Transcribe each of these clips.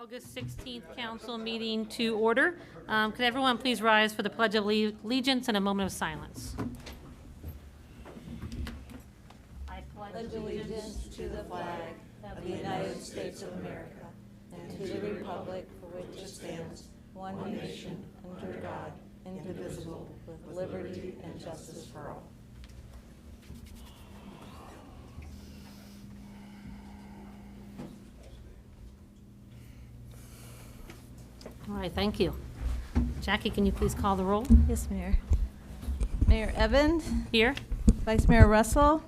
August 16th council meeting to order. Could everyone please rise for the Pledge of Allegiance and a moment of silence? I pledge allegiance to the flag of the United States of America and to the republic for which it stands, one nation, under God, indivisible, with liberty and justice for all. All right, thank you. Jackie, can you please call the roll? Yes, Mayor. Mayor Evans? Here. Vice Mayor Russell?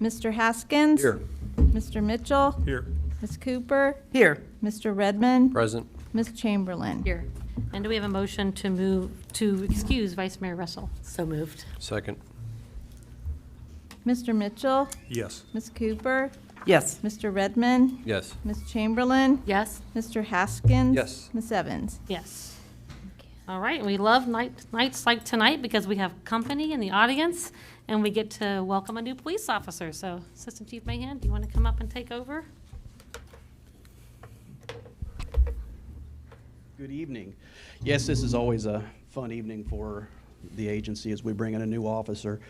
Mr. Haskins? Here. Mr. Mitchell? Here. Ms. Cooper? Here. Mr. Redmond? Present. Ms. Chamberlain? Here. And do we have a motion to move to excuse Vice Mayor Russell? So moved. Second. Mr. Mitchell? Yes. Ms. Cooper? Yes. Mr. Redmond? Yes. Ms. Chamberlain? Yes. Mr. Haskins? Yes. Ms. Evans? Yes. All right, we love nights like tonight because we have company in the audience and we get to welcome a new police officer. So Assistant Chief Mahan, do you want to come up and take over? Good evening. Yes, this is always a fun evening for the agency as we bring in a new officer.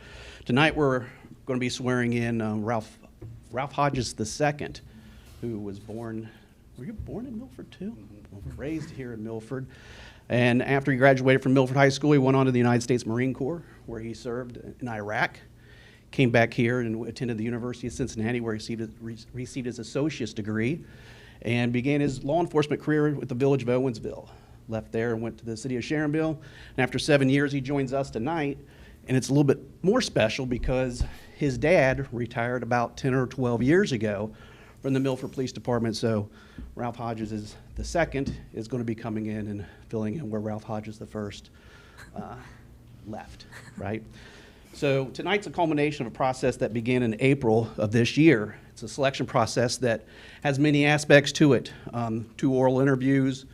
Tonight we're going to be swearing in Ralph Hodges II, who was born, were you born in Milford too? Raised here in Milford. And after he graduated from Milford High School, he went on to the United States Marine Corps, where he served in Iraq. Came back here and attended the University of Cincinnati, where he received his associate's degree, and began his law enforcement career with the village of Owensville. Left there and went to the city of Sharonville. And after 7 years, he joins us tonight. And it's a little bit more special because his dad retired about 10 or 12 years ago from the Milford Police Department. So Ralph Hodges is the second is going to be coming in and filling in where Ralph Hodges the first left, right? So tonight's a culmination of a process that began in April of this year. It's a selection process that has many aspects to it. 2 oral interviews,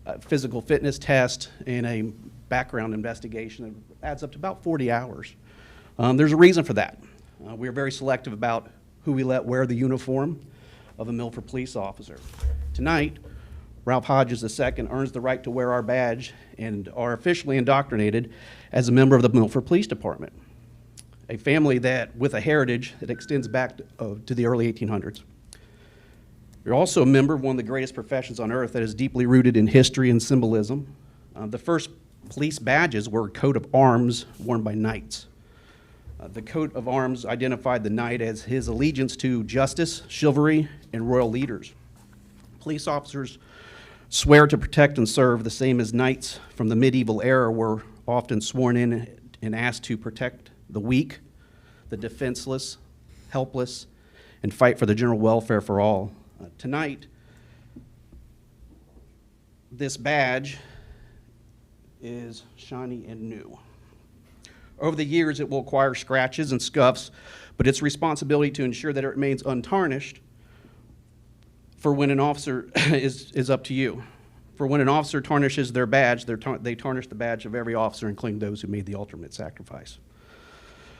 a physical fitness test, and a background investigation that adds up to about 40 hours. There's a reason for that. We are very selective about who we let wear the uniform of a Milford police officer. Tonight, Ralph Hodges II earns the right to wear our badge and are officially indoctrinated as a member of the Milford Police Department, a family that with a heritage that extends back to the early 1800s. You're also a member of one of the greatest professions on earth that is deeply rooted in history and symbolism. The first police badges were a coat of arms worn by knights. The coat of arms identified the knight as his allegiance to justice, chivalry, and royal leaders. Police officers swear to protect and serve the same as knights from the medieval era were often sworn in and asked to protect the weak, the defenseless, helpless, and fight for the general welfare for all. Tonight, this badge is shiny and new. Over the years, it will acquire scratches and scuffs, but it's responsibility to ensure that it remains untarnished for when an officer is up to you. For when an officer tarnishes their badge, they tarnish the badge of every officer, including those who made the ultimate sacrifice.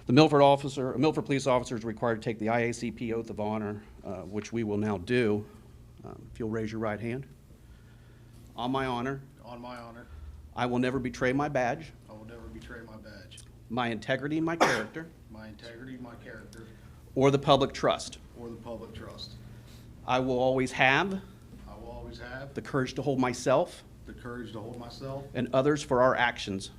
The Milford police officer is required to take the IACP oath of honor, which we will now do. If you'll raise your right hand. On my honor. On my honor. I will never betray my badge. I will never betray my badge. My integrity and my character. My integrity, my character. Or the public trust. Or the public trust. I will always have. I will always have. The courage to hold myself. The courage to hold myself. And others for our actions.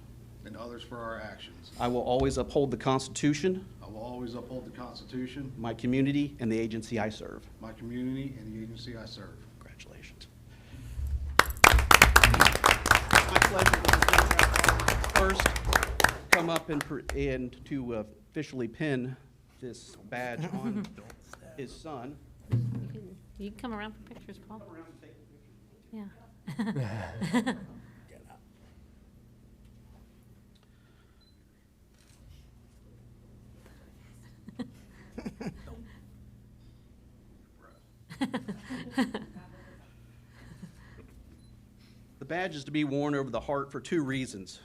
And others for our actions. I will always uphold the Constitution. I will always uphold the Constitution. My community and the agency I serve. My community and the agency I serve. Congratulations. My pleasure to present first. Come up and to officially pin this badge on his son. You can come around for pictures, Paul. Come around and take a picture. Yeah. The badge is to be worn over the heart for 2 reasons.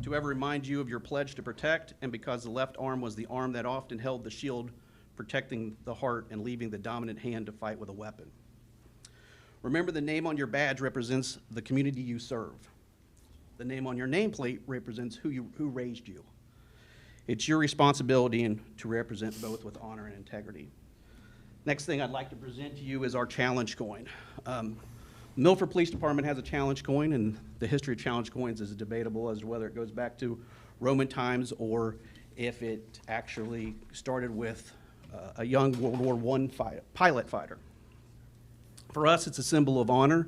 To ever remind you of your pledge to protect, and because the left arm was the arm that often held the shield, protecting the heart and leaving the dominant hand to fight with a weapon. Remember, the name on your badge represents the community you serve. The name on your nameplate represents who raised you. It's your responsibility to represent both with honor and integrity. Next thing I'd like to present to you is our challenge coin. Milford Police Department has a challenge coin, and the history of challenge coins is debatable as to whether it goes back to Roman times or if it actually started with a young World War I pilot fighter. For us, it's a symbol of honor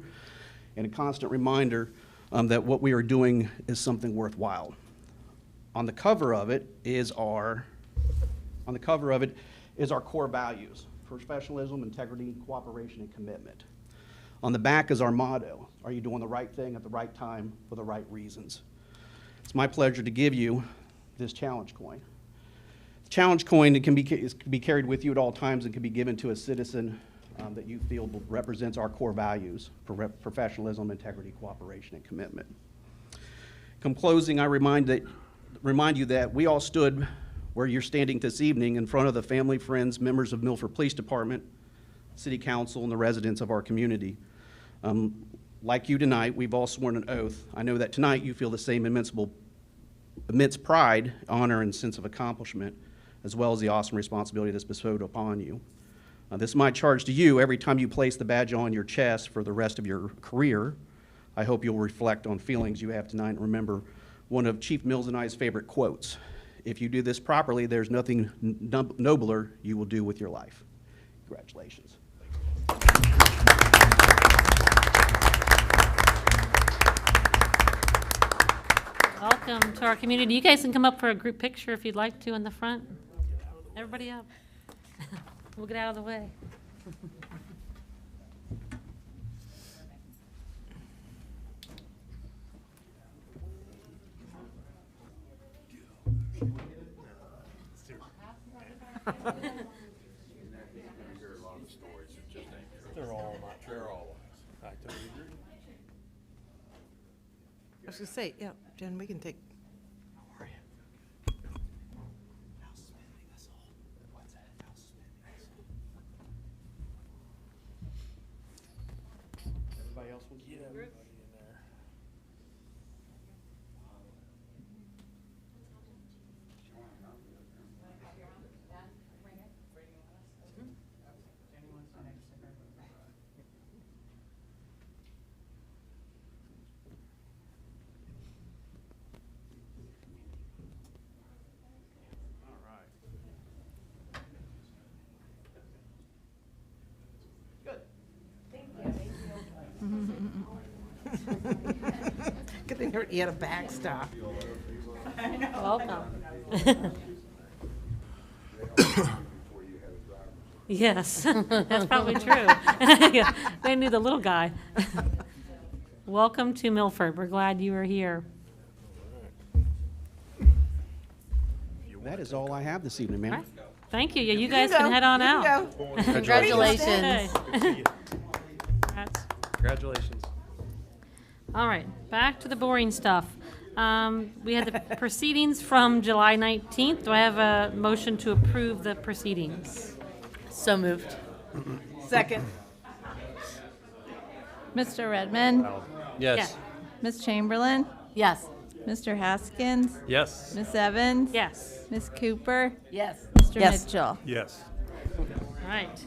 and a constant reminder that what we are doing is something worthwhile. On the cover of it is our core values: professionalism, integrity, cooperation, and commitment. On the back is our motto: are you doing the right thing at the right time for the right reasons? It's my pleasure to give you this challenge coin. The challenge coin can be carried with you at all times and can be given to a citizen that you feel represents our core values: professionalism, integrity, cooperation, and commitment. Come closing, I remind you that we all stood where you're standing this evening in front of the family, friends, members of Milford Police Department, City Council, and the residents of our community. Like you tonight, we've all sworn an oath. I know that tonight you feel the same immense pride, honor, and sense of accomplishment, as well as the awesome responsibility that's bestowed upon you. This is my charge to you every time you place the badge on your chest for the rest of your career. I hope you'll reflect on feelings you have tonight and remember one of Chief Mills and I's favorite quotes: if you do this properly, there's nothing nobler you will do with your life. Congratulations. Welcome to our community. You guys can come up for a group picture if you'd like to in the front. Everybody up. We'll get out of the way. They're all not true. I totally agree. I was gonna say, yeah, Jen, we can take. Everybody else will Get everybody in there. Good thing you had a backstop. Welcome. Yes, that's probably true. Yeah, they knew the little guy. Welcome to Milford. We're glad you are here. That is all I have this evening, All ma'am. right. Thank you. Yeah, you guys go. can head on You can out. go. Congratulations. Okay. Congrats. Congratulations. All right, back to the boring stuff. We had the proceedings from July 19th. Do I have a motion to approve the proceedings? So moved. Second. Mr. Redmond, Yes. Ms. Chamberlain, Yes. Mr. Haskins, Yes. Ms. Evans, Yes. Ms. Cooper, Yes. Mr. Yes. Mitchell. Yes. All right.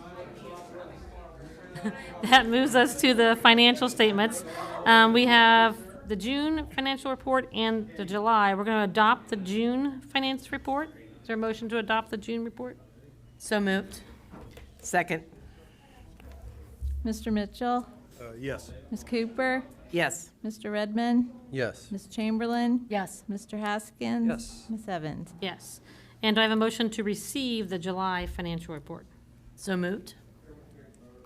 That moves us to the financial statements. We have the June financial report and the July. We're going to adopt the June finance report. Is there a motion to adopt the June report? So moved. Second. Mr. Mitchell, Yes. Ms. Cooper, Yes. Mr. Redmond, Yes. Ms. Chamberlain, Yes. Mr. Haskins. Yes. Ms. Evans. Yes. And do I have a motion to receive the July financial report? So moved.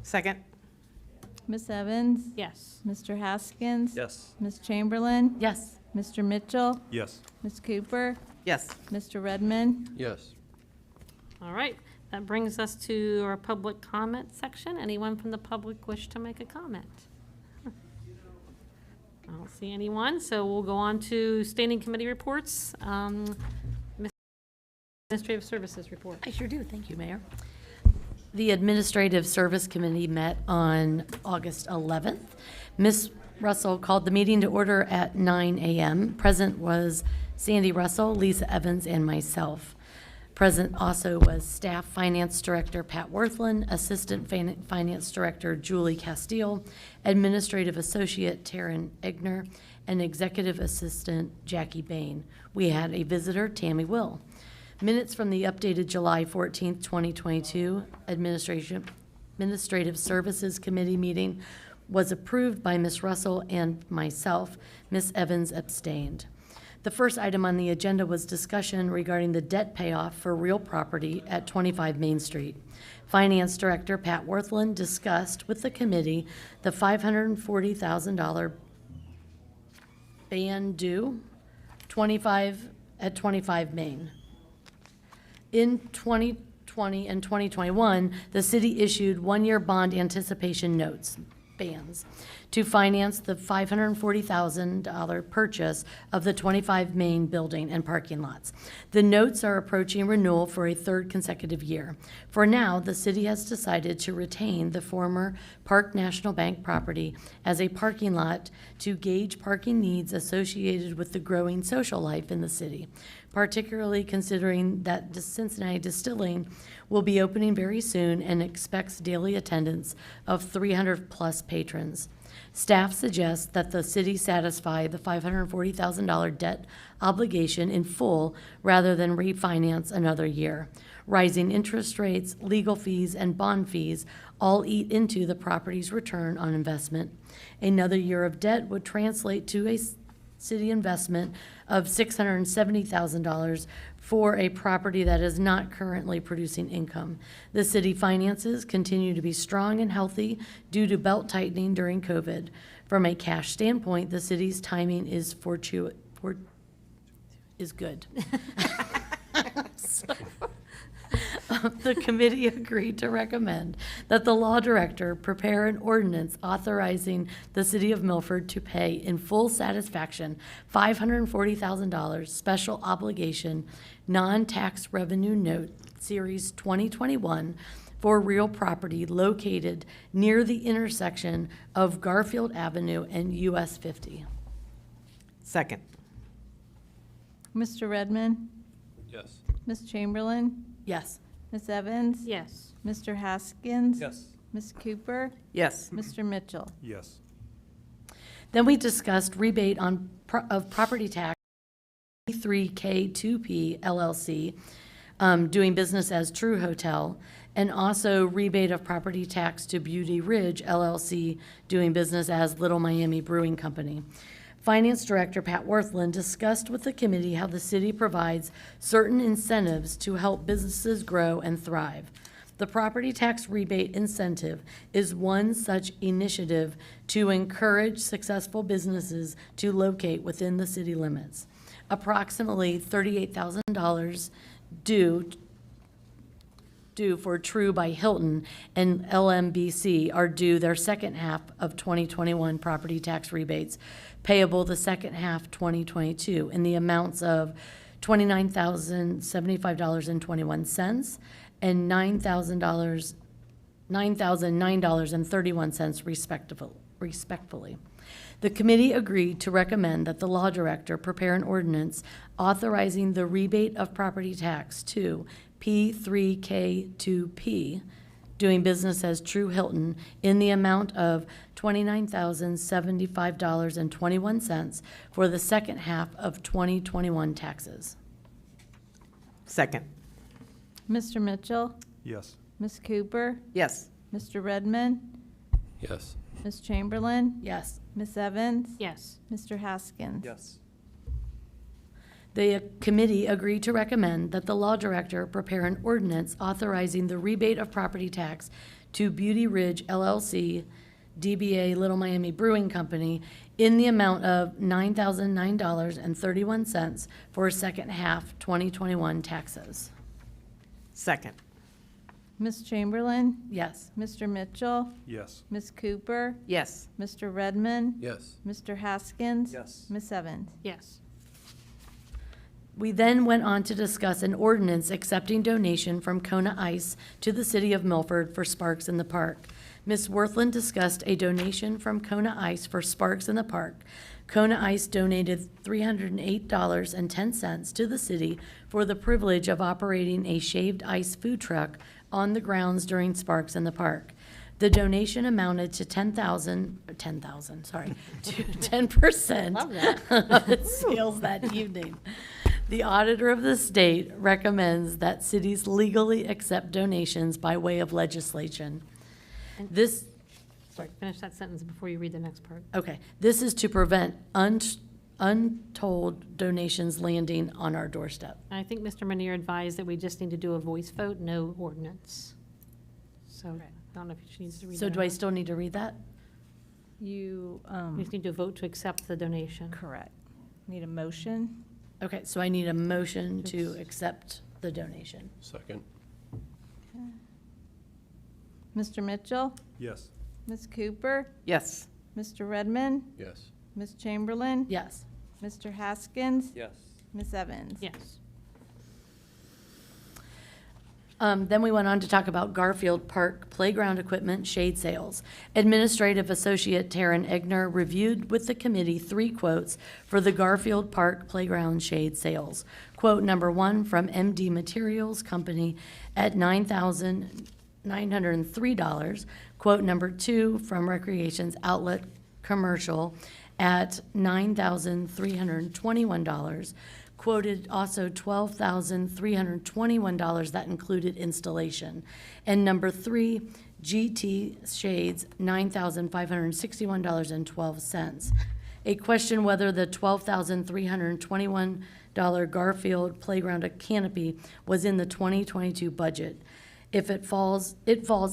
Second. Ms. Evans, Yes. Mr. Haskins. Yes. Ms. Chamberlain, Yes. Mr. Mitchell, Yes. Ms. Cooper, Yes. Mr. Redmond. Yes. All right. That brings us to our public comment section. Anyone from the public wish to make a comment? I don't see anyone, so we'll go on to standing committee reports. Administrative Services report. I sure do. Thank you, Mayor. The Administrative Service Committee met on August 11th. Ms. Russell called the meeting to order at 9 a.m. Present was Sandy Russell, Lisa Evans, and myself. Present also was Staff Finance Director Pat Worthland, Assistant Finance Director Julie Castile, Administrative Associate Taryn Egner, and Executive Assistant Jackie Bain. We had a visitor, Tammy Will. Minutes from the updated July 14th, 2022 Administrative Services Committee meeting was approved by Ms. Russell and myself. Ms. Evans abstained. The first item on the agenda was discussion regarding the debt payoff for real property at 25 Main Street. Finance Director Pat Worthland discussed with the committee the $540,000 ban due 25 at 25 Main. In 2020 and 2021, the city issued one-year bond anticipation notes, bans, to finance the $540,000 purchase of the 25 Main building and parking lots. The notes are approaching renewal for a third consecutive year. For now, the city has decided to retain the former Park National Bank property as a parking lot to gauge parking needs associated with the growing social life in the city, particularly considering that the Cincinnati Distilling will be opening very soon and expects daily attendance of 300-plus patrons. Staff suggests that the city satisfy the $540,000 debt obligation in full rather than refinance another year. Rising interest rates, legal fees, and bond fees all eat into the property's return on investment. Another year of debt would translate to a city investment of $670,000 for a property that is not currently producing income. The city finances continue to be strong and healthy due to belt tightening during COVID. From a cash standpoint, the city's timing is good. The committee agreed to recommend that the law director prepare an ordinance authorizing the city of Milford to pay in full satisfaction $540,000 special obligation non-tax revenue note series 2021 for real property located near the intersection of Garfield Avenue and US 50. Second. Mr. Redmond, Yes. Ms. Chamberlain, Yes. Ms. Evans, Yes. Mr. Haskins, Yes. Ms. Cooper, Yes. Mr. Mitchell. Yes. Then we discussed rebate of property tax 3K2P LLC, doing business as True Hotel, and also rebate of property tax to Beauty Ridge LLC, doing business as Little Miami Brewing Company. Finance Director Pat Worthland discussed with the committee how the city provides certain incentives to help businesses grow and thrive. The property tax rebate incentive is one such initiative to encourage successful businesses to locate within the city limits. Approximately $38,000 due for True by Hilton and LMBC are due their second half of 2021 property tax rebates, payable the second half 2022 in the amounts of $29,075.21 and $9,009.31 respectively. The committee agreed to recommend that the law director prepare an ordinance authorizing the rebate of property tax to P3K2P, doing business as True Hilton, in the amount of $29,075.21 for the second half of 2021 taxes. Second. Mr. Mitchell, Yes. Ms. Cooper, Yes. Mr. Redmond, Yes. Ms. Chamberlain, Yes. Ms. Evans, Yes. Mr. Haskins. Yes. The committee agreed to recommend that the law director prepare an ordinance authorizing the rebate of property tax to Beauty Ridge LLC, DBA Little Miami Brewing Company, in the amount of $9,009.31 for second half 2021 taxes. Second. Ms. Chamberlain, Yes. Mr. Mitchell, Yes. Ms. Cooper, Yes. Mr. Redmond, Yes. Mr. Haskins. Yes. Ms. Evans. Yes. We then went on to discuss an ordinance accepting donation from Kona Ice to the city of Milford for Sparks in the Park. Ms. Worthland discussed a donation from Kona Ice for Sparks in the Park. Kona Ice donated $308.10 to the city for the privilege of operating a shaved ice food truck on the grounds during Sparks in the Park. The donation amounted to 10% Love that. of its sales that evening. The auditor of the state recommends that cities legally accept donations by way of legislation. This, Sorry, finish that sentence before you read the next part. okay, this is to prevent untold donations landing on our doorstep. I think Mr. Manier advised that we just need to do a voice vote, no ordinance. So I don't know if she needs to read that. So do or I not. still need to read that? You, We just need to vote to accept the donation. correct. Need a motion? Okay, so I need a motion to accept the donation. Second. Mr. Mitchell? Yes. Ms. Cooper? Yes. Mr. Redmond? Yes. Ms. Chamberlain? Yes. Mr. Haskins? Yes. Ms. Evans? Yes. Then we went on to talk about Garfield Park playground equipment shade sales. Administrative Associate Taryn Egner reviewed with the committee 3 quotes for the Garfield Park playground shade sales. Quote number 1 from MD Materials Company at $9,903. Quote number 2 from Recreations Outlet Commercial at $9,321. Quoted also $12,321 that included installation. And number 3, GT Shades, $9,561.12. A question whether the $12,321 Garfield playground canopy was in the 2022 budget. If it falls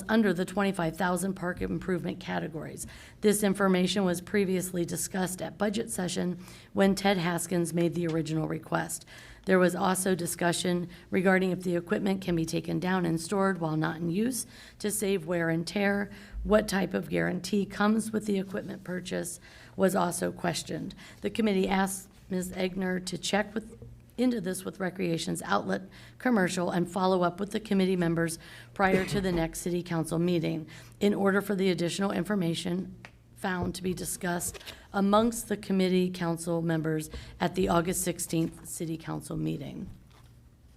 under the 25,000 park improvement categories. This information was previously discussed at budget session when Ted Haskins made the original request. There was also discussion regarding if the equipment can be taken down and stored while not in use to save wear and tear. What type of guarantee comes with the equipment purchase was also questioned. The committee asked Ms. Egner to check into this with Recreations Outlet Commercial and follow up with the committee members prior to the next city council meeting in order for the additional information found to be discussed amongst the committee council members at the August 16th city council meeting.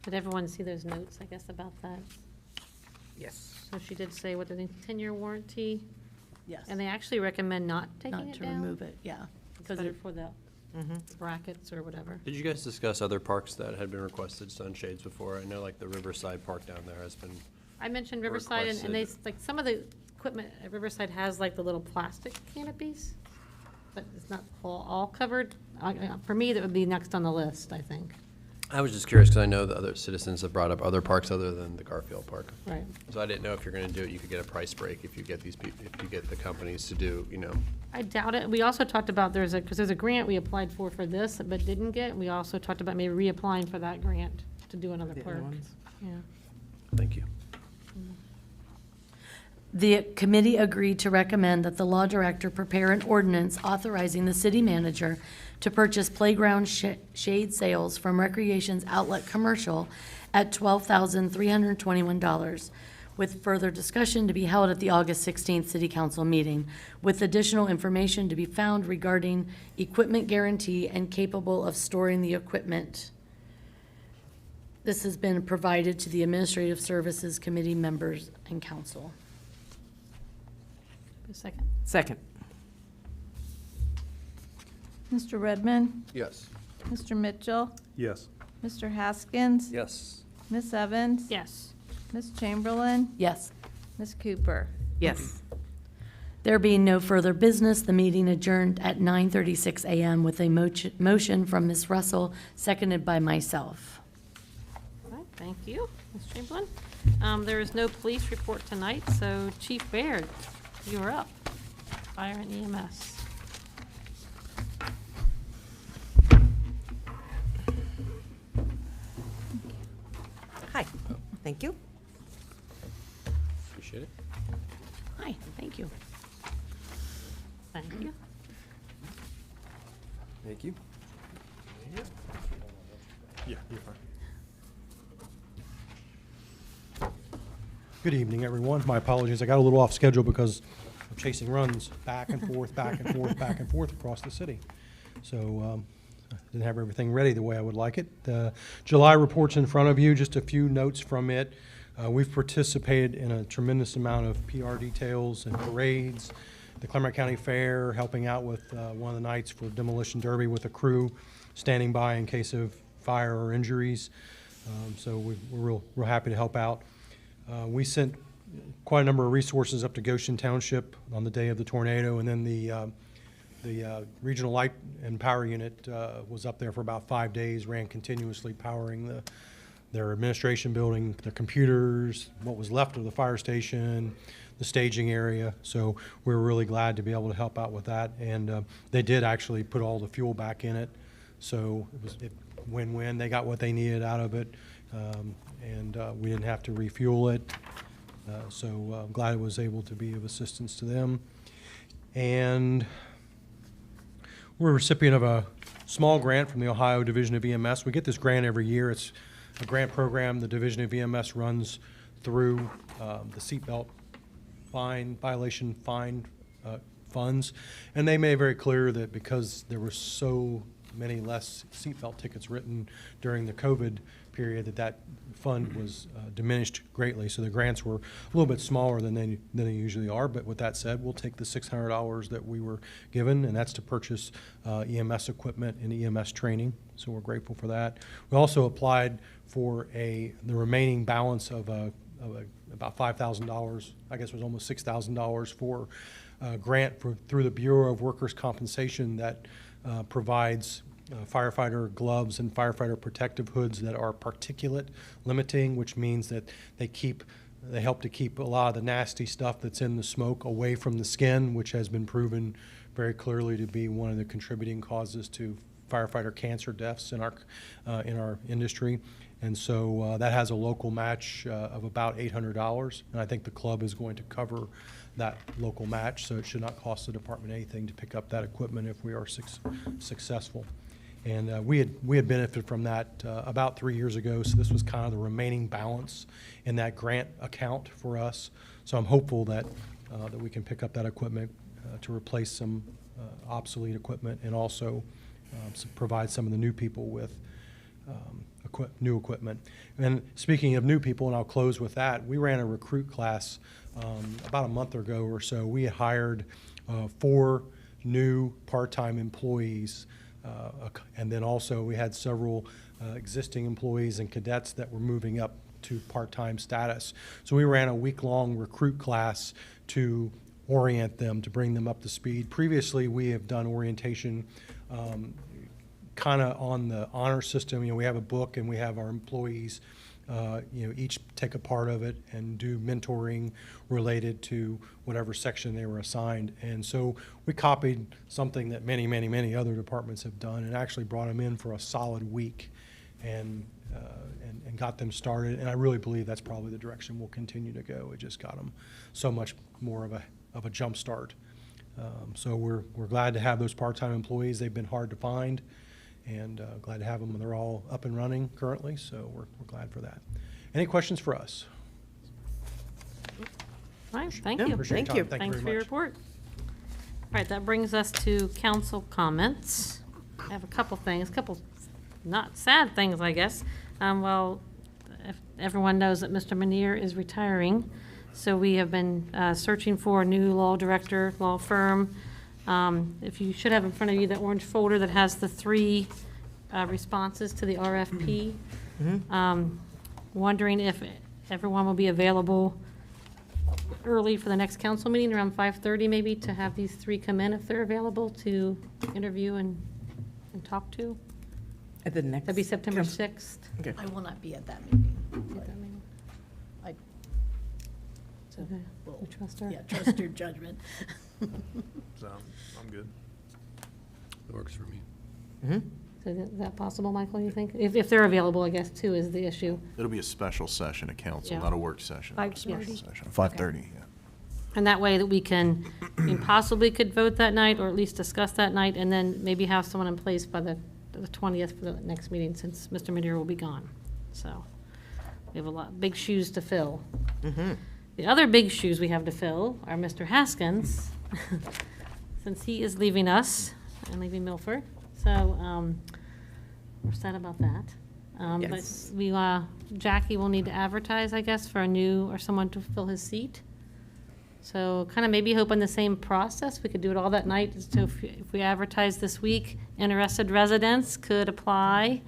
Did everyone see those notes, I guess, about that? Yes. So she did say what, the 10-year warranty, Yes. and they actually recommend not taking Not it to down? remove it, yeah. It's Because better it, for the brackets or whatever. Did you guys discuss other parks that had been requested sunshades before? I know like the Riverside Park down there has been, I mentioned Riverside, and they, Requested. like, some of the equipment at Riverside has like the little plastic canopies, but it's not all covered. For me, that would be next on the list, I think. I was just curious because I know the other citizens have brought up other parks other than the Garfield Park. Right. So I didn't know if you're gonna do it, you could get a price break if you get these people, if you get the companies to do, you know. I doubt it. We also talked about because there's a grant we applied for this, but didn't get. We also talked about maybe reapplying for that grant to do another The other park. ones? Yeah. Thank you. The committee agreed to recommend that the law director prepare an ordinance authorizing the city manager to purchase playground shade sales from Recreations Outlet Commercial at $12,321, with further discussion to be held at the August 16th city council meeting, with additional information to be found regarding equipment guarantee and capable of storing the equipment. This has been provided to the Administrative Services Committee members and council. A second. Second. Mr. Redmond? Yes. Mr. Mitchell? Yes. Mr. Haskins? Yes. Ms. Evans? Yes. Ms. Chamberlain? Yes. Ms. Cooper? Yes. There being no further business, the meeting adjourned at 9:36 a.m. with a motion from Ms. Russell, seconded by myself. All right, thank you, Ms. Chamberlain. There is no police report tonight, so Chief Baird, you are up. Fire and EMS. Hi. Thank you. Appreciate it. Hi, thank you. Thank you. Thank you. Yeah, you're fine. Good evening, everyone. My apologies. I got a little off schedule because I'm chasing runs back and forth, back and forth, back and forth across the city. So I didn't have everything ready the way I would like it. The July report's in front of you, just a few notes from it. We've participated in a tremendous amount of PR details and parades, the Claremont County Fair, helping out with one of the nights for Demolition Derby with a crew standing by in case of fire or injuries. So we're real happy to help out. We sent quite a number of resources up to Goshen Township on the day of the tornado, and then the Regional Light and Power Unit was up there for about 5 days, ran continuously powering their administration building, their computers, what was left of the fire station, the staging area. So we were really glad to be able to help out with that. And they did actually put all the fuel back in it. So it was win-win. They got what they needed out of it, and we didn't have to refuel it. So I'm glad it was able to be of assistance to them. And we're a recipient of a small grant from the Ohio Division of EMS. We get this grant every year. It's a grant program the Division of EMS runs through the seatbelt violation fine funds. And they made very clear that because there were so many less seatbelt tickets written during the COVID period, that fund was diminished greatly. So the grants were a little bit smaller than they usually are. But with that said, we'll take the $600 that we were given, and that's to purchase EMS equipment and EMS training. So we're grateful for that. We also applied for the remaining balance of about $5,000. I guess it was almost $6,000 for a grant through the Bureau of Workers' Compensation that provides firefighter gloves and firefighter protective hoods that are particulate limiting, which means that they help to keep a lot of the nasty stuff that's in the smoke away from the skin, which has been proven very clearly to be one of the contributing causes to firefighter cancer deaths in our industry. And so that has a local match of about $800, and I think the club is going to cover that local match, so it should not cost the department anything to pick up that equipment if we are successful. And we had benefited from that about 3 years ago, so this was kind of the remaining balance in that grant account for us. So I'm hopeful that we can pick up that equipment to replace some obsolete equipment, and also provide some of the new people with new equipment. And speaking of new people, and I'll close with that, we ran a recruit class about a month ago or so. We had hired 4 new part-time employees, and then also we had several existing employees and cadets that were moving up to part-time status. So we ran a week-long recruit class to orient them, to bring them up to speed. Previously, we have done orientation kind of on the honor system. We have a book, and we have our employees each take a part of it and do mentoring related to whatever section they were assigned. And so we copied something that many other departments have done, and actually brought them in for a solid week and got them started. And I really believe that's probably the direction we'll continue to go. It just got them so much more of a jump start. So we're glad to have those part-time employees. They've been hard to find, and glad to have them. They're all up and running currently, so we're glad for that. Any questions for us? All right, thank No, you. Thank Appreciate your time. you. Thank Thanks you for very your much. report. All right, that brings us to council comments. I have a couple not sad things, I guess. Well, if everyone knows that Mr. Manier is retiring, so we have been searching for a new law director, law firm. If you should have in front of you the orange folder that has the 3 responses to the RFP. Wondering if everyone will be available early for the next council meeting around 5:30 maybe, to have these 3 come in if they're available to interview and talk to. At the next. That'd be September council- 6th. Okay. I will not be at that meeting. I So, okay. will, You trust her? yeah, trust your judgment. So, I'm good. It works for me. So is that possible, Michael, you think? If they're available, I guess, too, is the issue. It'll be a special session of council, Yeah. not a work session. a 5:30? special session. 5:30, yeah. And that way that we can, possibly could vote that night, or at least discuss that night, and then maybe have someone in place by the the 20th for the next meeting, since Mr. Meteor will be gone. So we have a lot, big shoes to fill. The other big shoes we have to fill are Mr. Haskins, since he is leaving us and leaving Milford. So we're sad about that. Yes. But we, Jackie will need to advertise, I guess, for a new, or someone to fill his seat. So kind of maybe hoping the same process, we could do it all that night. So if we advertise this week, interested residents could apply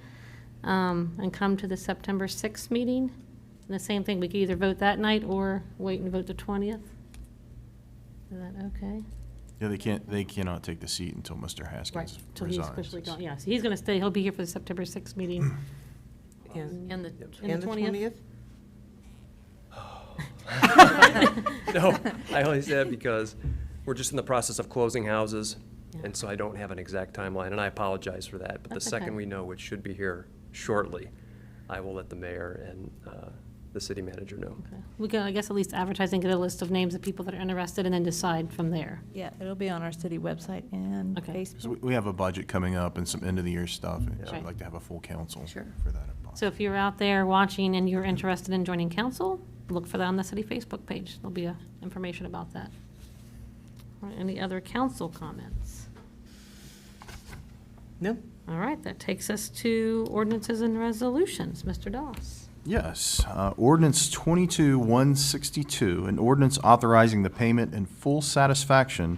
and come to the September 6th meeting. And the same thing, we could either vote that night or wait and vote the 20th. Is that okay? Yeah, they cannot take the seat until Mr. Haskins Till he's resigns. officially gone. Yeah, so he's going to stay, he'll be here for the September 6th meeting. And And the and the 20th? No, I only said because we're just in the process of closing houses, and so I don't have an exact timeline, and I apologize for that. But the That's second okay. we know, which should be here shortly, I will let the mayor and the city manager know. Okay. We can, I guess, at least advertise and get a list of names of people that are interested and then decide from there. Yeah, it'll be on our city website and Okay. Because Facebook. we have a budget coming up and some end-of-the-year stuff, and so Right. I'd like to have a full council Sure. for that. if possible. So if you're out there watching and you're interested in joining council, look for that on the city Facebook page. There'll be information about that. All right, any other council comments? No? All right, that takes us to ordinances and resolutions. Mr. Doss. Yes, ordinance 22-162, an ordinance authorizing the payment in full satisfaction,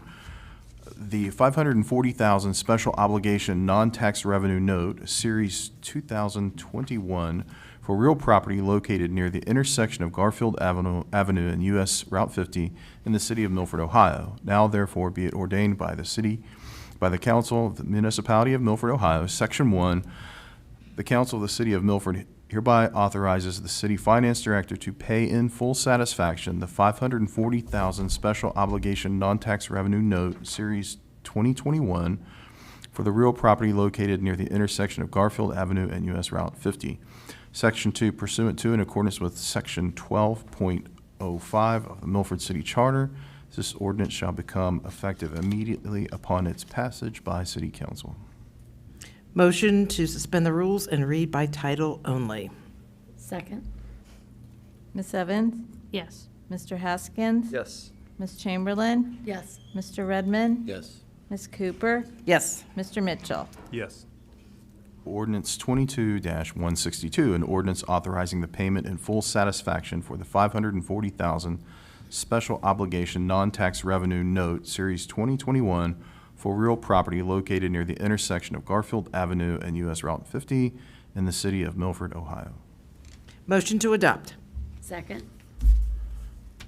the $540,000 special obligation non-tax revenue note, Series 2021, for real property located near the intersection of Garfield Avenue and US Route 50 in the city of Milford, Ohio. Now therefore be it ordained by the Council of the Municipality of Milford, Ohio, Section 1, the Council of the City of Milford hereby authorizes the city finance director to pay in full satisfaction the $540,000 special obligation non-tax revenue note, Series 2021, for the real property located near the intersection of Garfield Avenue and US Route 50. Section 2, pursuant to in accordance with Section 12.05 of the Milford City Charter, this ordinance shall become effective immediately upon its passage by City Council. Motion to suspend the rules and read by title only. Second? Ms. Evans? Yes. Mr. Haskins? Yes. Ms. Chamberlain? Yes. Mr. Redmond? Yes. Ms. Cooper? Yes. Mr. Mitchell? Yes. Ordinance 22-162, an ordinance authorizing the payment in full satisfaction for the $540,000 special obligation non-tax revenue note, Series 2021, for real property located near the intersection of Garfield Avenue and US Route 50 in the city of Milford, Ohio. Motion to adopt. Second?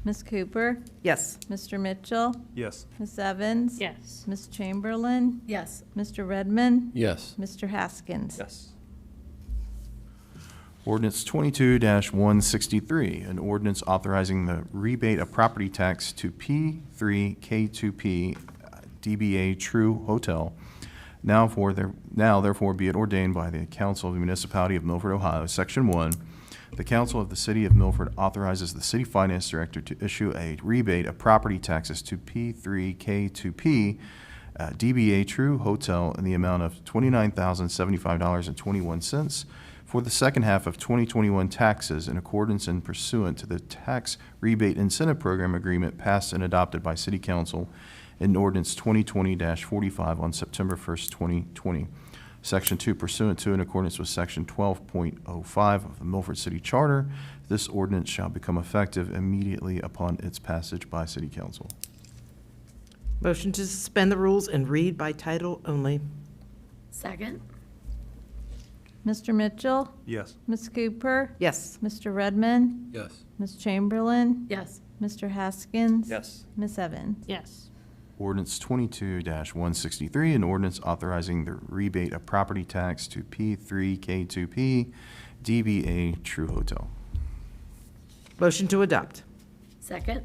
Ms. Cooper? Yes. Mr. Mitchell? Yes. Ms. Evans? Yes. Ms. Chamberlain? Yes. Mr. Redmond? Yes. Mr. Haskins? Yes. Ordinance 22-163, an ordinance authorizing the rebate of property tax to P3K2P DBA True Hotel. Now therefore be it ordained by the Council of the Municipality of Milford, Ohio, Section 1, the Council of the City of Milford authorizes the City Finance Director to issue a rebate of property taxes to P3K2P DBA True Hotel in the amount of $29,075.21 for the second half of 2021 taxes in accordance and pursuant to the Tax Rebate Incentive Program Agreement passed and adopted by City Council in Ordinance 2020-45 on September 1st, 2020. Section 2, pursuant to in accordance with Section 12.05 of the Milford City Charter, this ordinance shall become effective immediately upon its passage by City Council. Motion to suspend the rules and read by title only. Second? Mr. Mitchell? Yes. Ms. Cooper? Yes. Mr. Redmond? Yes. Ms. Chamberlain? Yes. Mr. Haskins? Yes. Ms. Evans? Yes. Ordinance 22-163, an ordinance authorizing the rebate of property tax to P3K2P DBA True Hotel. Motion to adopt. Second?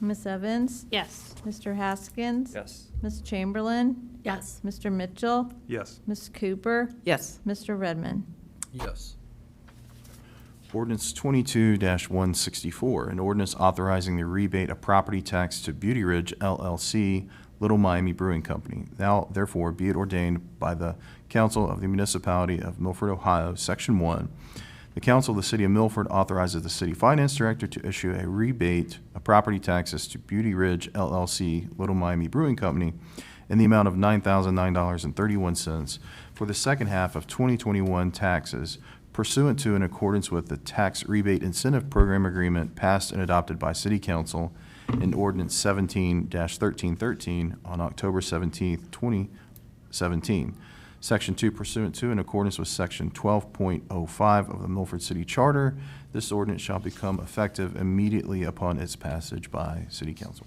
Ms. Evans? Yes. Mr. Haskins? Yes. Ms. Chamberlain? Yes. Mr. Mitchell? Yes. Ms. Cooper? Yes. Mr. Redmond? Yes. Ordinance 22-164, an ordinance authorizing the rebate of property tax to Beauty Ridge LLC Little Miami Brewing Company. Now, therefore, be it ordained by the Council of the Municipality of Milford, Ohio, Section 1, the Council of the City of Milford authorizes the City Finance Director to issue a rebate of property taxes to Beauty Ridge LLC, Little Miami Brewing Company, in the amount of $9,009.31 for the second half of 2021 taxes pursuant to, in accordance with the Tax Rebate Incentive Program Agreement passed and adopted by City Council in Ordinance 17-1313 on October 17th, 2017. Section 2, pursuant to, in accordance with Section 12.05 of the Milford City Charter, this ordinance shall become effective immediately upon its passage by City Council.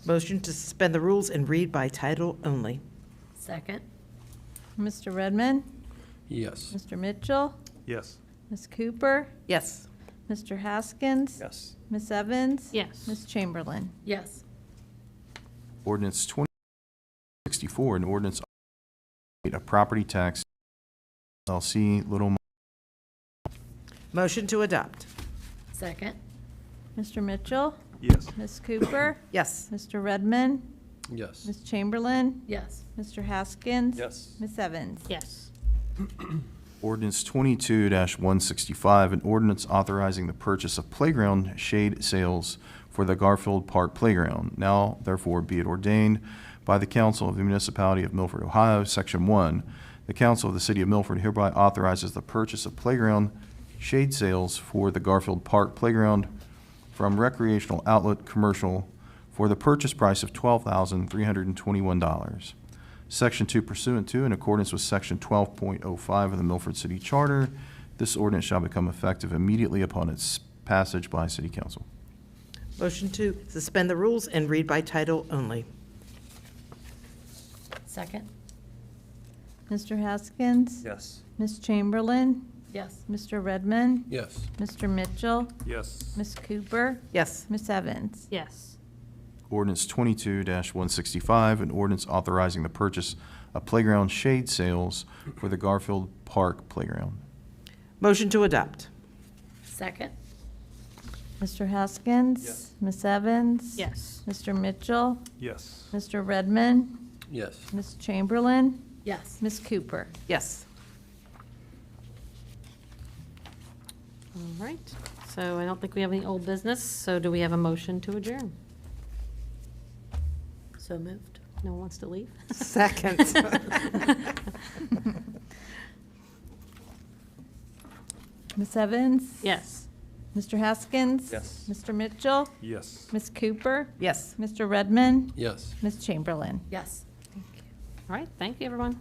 Motion to suspend the rules and read by title only. Second. Mr. Redmond, Yes. Mr. Mitchell, Yes. Ms. Cooper, Yes. Mr. Haskins. Yes. Ms. Evans. Yes. Ms. Chamberlain. Yes. Ordinance 2064, an ordinance a property tax LLC, Little Motion to adopt. Second. Mr. Mitchell, Yes. Ms. Cooper, Yes. Mr. Redmond, Yes. Ms. Chamberlain, Yes. Mr. Haskins. Yes. Ms. Evans. Yes. Ordinance 22-165, an ordinance authorizing the purchase of playground shade sales for the Garfield Park Playground. Now, therefore, be it ordained by the Council of the Municipality of Milford, Ohio, Section 1, the Council of the City of Milford hereby authorizes the purchase of playground shade sales for the Garfield Park Playground from recreational outlet commercial for the purchase price of $12,321. Section 2, pursuant to, in accordance with Section 12.05 of the Milford City Charter, this ordinance shall become effective immediately upon its passage by City Council. Motion to suspend the rules and read by title only. Second. Mr. Haskins. Yes. Ms. Chamberlain, Yes. Mr. Redmond, Yes. Mr. Mitchell, Yes. Ms. Cooper, Yes. Ms. Evans. Yes. Ordinance 22-165, an ordinance authorizing the purchase of playground shade sales for the Garfield Park Playground. Motion to adopt. Second. Mr. Haskins. Yes. Ms. Evans. Yes. Mr. Mitchell, Yes. Mr. Redmond, Yes. Ms. Chamberlain, Yes. Ms. Cooper. Yes. All right. So I don't think we have any old business, so do we have a motion to adjourn? So moved. No one wants to leave? Second. Ms. Evans. Yes. Mr. Haskins. Yes. Mr. Mitchell, Yes. Ms. Cooper, Yes. Mr. Redmond, Yes. Ms. Chamberlain. Yes. All right. Thank you, everyone.